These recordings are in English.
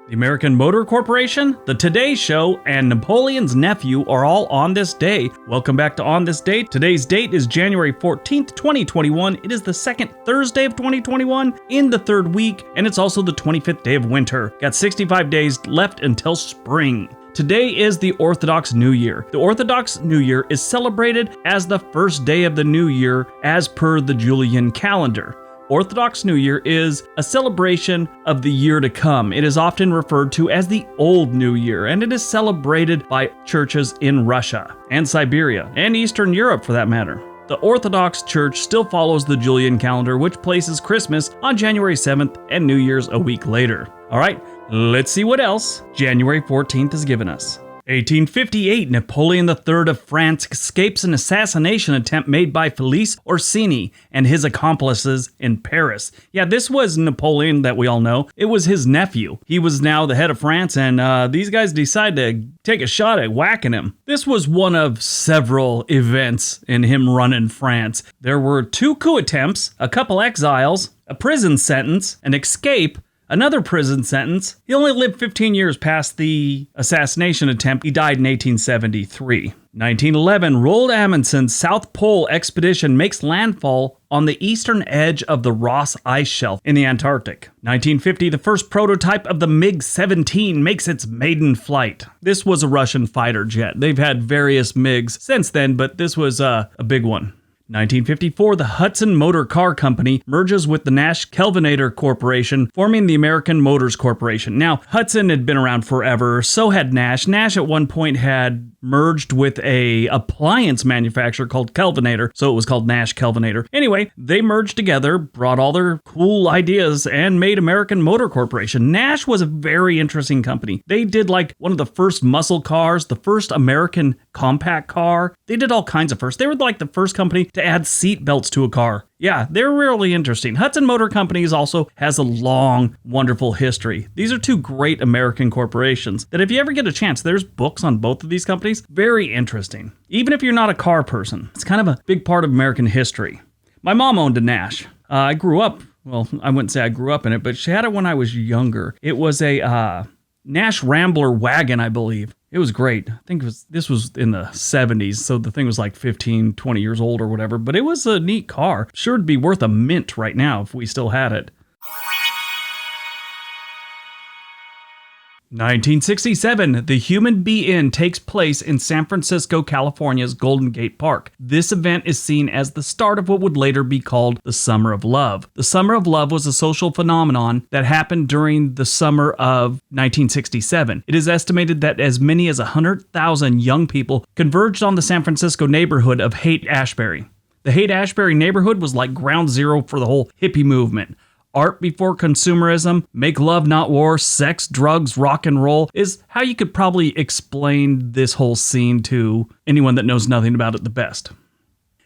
The American Motor Corporation, The Today Show, and Napoleon's nephew are all on this day. Welcome back to On This Date. Today's date is January 14th, 2021. It is the second Thursday of 2021 in the third week, and it's also the 25th day of winter. Got 65 days left until spring. Today is the Orthodox New Year. The Orthodox New Year is celebrated as the first day of the new year as per the Julian calendar. Orthodox New Year is a celebration of the year to come. It is often referred to as the Old New Year, and it is celebrated by churches in Russia and Siberia and Eastern Europe for that matter. The Orthodox Church still follows the Julian calendar, which places Christmas on January 7th and New Year's a week later. All right, let's see what else January 14th has given us. 1858, Napoleon III of France escapes an assassination attempt made by Felice Orsini and his accomplices in Paris. Yeah, this was Napoleon that we all know. It was his nephew. He was now the head of France, and these guys decided to take a shot at whacking him. This was one of several events in him running France. There were 2 coup attempts, a couple exiles, a prison sentence, an escape, another prison sentence. He only lived 15 years past the assassination attempt. He died in 1873. 1911, Roald Amundson's South Pole expedition makes landfall on the eastern edge of the Ross Ice Shelf in the Antarctic. 1950, the first prototype of the MiG-17 makes its maiden flight. This was a Russian fighter jet. They've had various MiGs since then, but this was a big one. 1954, the Hudson Motor Car Company merges with the Nash Kelvinator Corporation, forming the American Motors Corporation. Now, Hudson had been around forever, so had Nash. Nash at one point had merged with a appliance manufacturer called Kelvinator, so it was called Nash Kelvinator. Anyway, they merged together, brought all their cool ideas, and made American Motor Corporation. Nash was a very interesting company. They did like one of the first muscle cars, the first American compact car. They did all kinds of firsts. They were like the first company to add seat belts to a car. Yeah, they're really interesting. Hudson Motor Companies also has a long, wonderful history. These are 2 great American corporations that if you ever get a chance, there's books on both of these companies. Very interesting. Even if you're not a car person, it's kind of a big part of American history. My mom owned a Nash. I grew up, well, I wouldn't say I grew up in it, but she had it when I was younger. It was a Nash Rambler wagon, I believe. It was great. I think this was in the 70s, so the thing was like 15, 20 years old or whatever, but it was a neat car. Sure it'd be worth a mint right now if we still had it. 1967, the Human Be-In takes place in San Francisco, California's Golden Gate Park. This event is seen as the start of what would later be called the Summer of Love. The Summer of Love was a social phenomenon that happened during the summer of 1967. It is estimated that as many as 100,000 young people converged on the San Francisco neighborhood of Haight-Ashbury. The Haight-Ashbury neighborhood was like ground zero for the whole hippie movement. Art before consumerism, make love not war, sex, drugs, rock and roll is how you could probably explain this whole scene to anyone that knows nothing about it the best.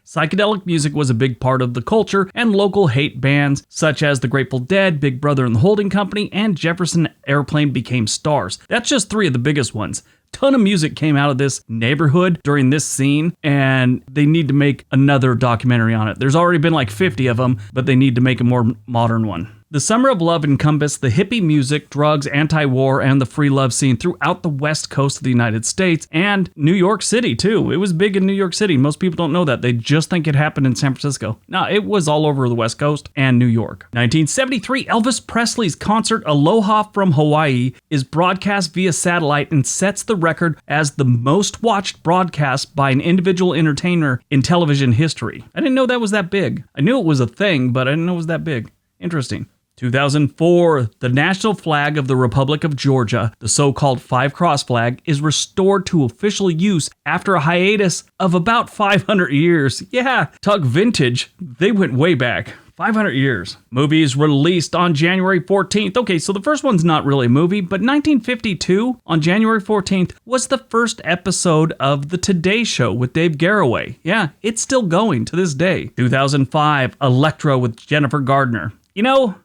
Psychedelic music was a big part of the culture, and local hate bands such as the Grateful Dead, Big Brother and the Holding Company, and Jefferson Airplane became stars. That's just 3 of the biggest ones. Ton of music came out of this neighborhood during this scene, and they need to make another documentary on it. There's already been like 50 of them, but they need to make a more modern one. The Summer of Love encompassed the hippie music, drugs, anti-war, and the free love scene throughout the west coast of the United States and New York City, too. It was big in New York City. Most people don't know that. They just think it happened in San Francisco. No, it was all over the west coast and New York. 1973, Elvis Presley's concert Aloha from Hawaii is broadcast via satellite and sets the record as the most watched broadcast by an individual entertainer in television history. I didn't know that was that big. I knew it was a thing, but I didn't know it was that big. Interesting. 2004, the national flag of the Republic of Georgia, the so-called five-cross flag, is restored to official use after a hiatus of about 500 years. Yeah, talk vintage. They went way back. 500 years. Movies released on January 14th. Okay, so the first one's not really a movie, but 1952, on January 14th, was the first episode of The Today Show with Dave Garroway. Yeah, it's still going to this day. 2005, Electra with Jennifer Gardner. You know,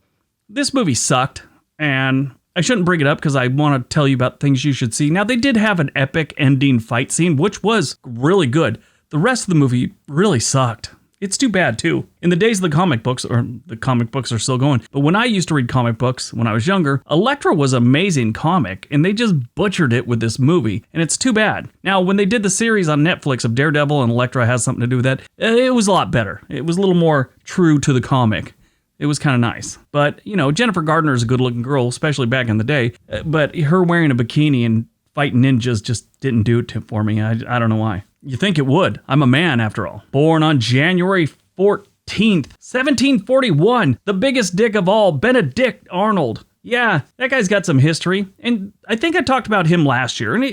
this movie sucked, and I shouldn't bring it up because I want to tell you about things you should see. Now, they did have an epic ending fight scene, which was really good. The rest of the movie really sucked. It's too bad, too. In the days of the comic books, or the comic books are still going, but when I used to read comic books when I was younger, Elektra was an amazing comic, and they just butchered it with this movie, and it's too bad. Now, when they did the series on Netflix of Daredevil and Elektra has something to do with that, it was a lot better. It was a little more true to the comic. It was kind of nice. But, you know, Jennifer Gardner is a good-looking girl, especially back in the day, but her wearing a bikini and fighting ninjas just didn't do it for me. I don't know why. You think it would. I'm a man, after all. Born on January 14th, 1741, the biggest dick of all, Benedict Arnold. Yeah, that guy's got some history, and I think I talked about him last year, and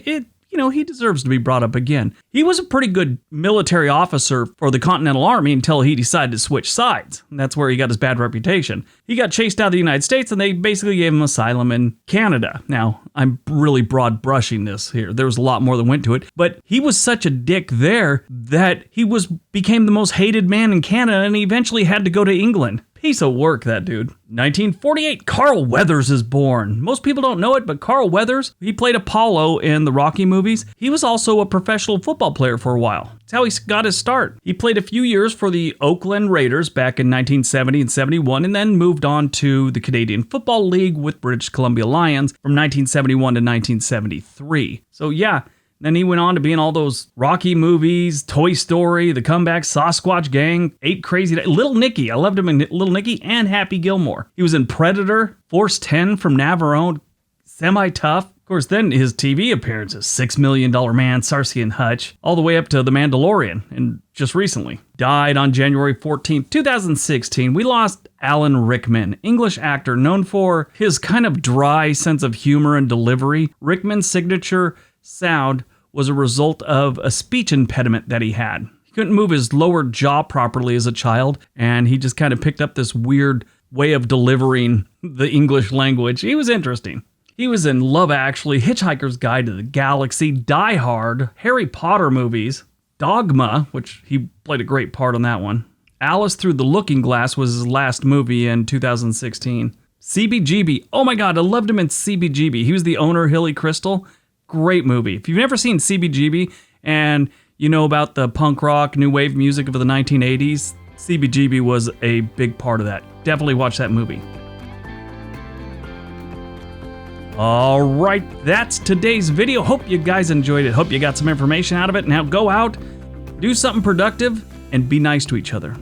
he deserves to be brought up again. He was a pretty good military officer for the Continental Army until he decided to switch sides. And that's where he got his bad reputation. He got chased out of the United States, and they basically gave him asylum in Canada. Now, I'm really broad brushing this here. There was a lot more that went to it, but he was such a dick there that he became the most hated man in Canada, and he eventually had to go to England. Piece of work, that dude. 1948, Carl Weathers is born. Most people don't know it, but Carl Weathers, he played Apollo in the Rocky movies. He was also a professional football player for a while. That's how he got his start. He played a few years for the Oakland Raiders back in 1970 and 71, and then moved on to the Canadian Football League with British Columbia Lions from 1971 to 1973. So yeah, then he went on to be in all those Rocky movies, Toy Story, The Comeback, Sasquatch Gang, 8 Crazy Days, Little Nicky. I loved him in Little Nicky and Happy Gilmore. He was in Predator, Force 10 from Navarone, Semi-Tough. Of course, then his TV appearances, $6 Million Man, Starsky and Hutch, all the way up to The Mandalorian, and just recently. Died on January 14th, 2016. We lost Alan Rickman, English actor known for his kind of dry sense of humor and delivery. Rickman's signature sound was a result of a speech impediment that he had. He couldn't move his lower jaw properly as a child, and he just kind of picked up this weird way of delivering the English language. He was interesting. He was in Love Actually, Hitchhiker's Guide to the Galaxy, Die Hard, Harry Potter movies, Dogma, which he played a great part on that one. Alice Through the Looking Glass was his last movie in 2016. CBGB, oh my god, I loved him in CBGB. He was the owner of Hilly Crystal. Great movie. If you've never seen CBGB and you know about the punk rock, new wave music of the 1980s, CBGB was a big part of that. Definitely watch that movie. All right, that's today's video. Hope you guys enjoyed it. Hope you got some information out of it. Now go out, do something productive, and be nice to each other.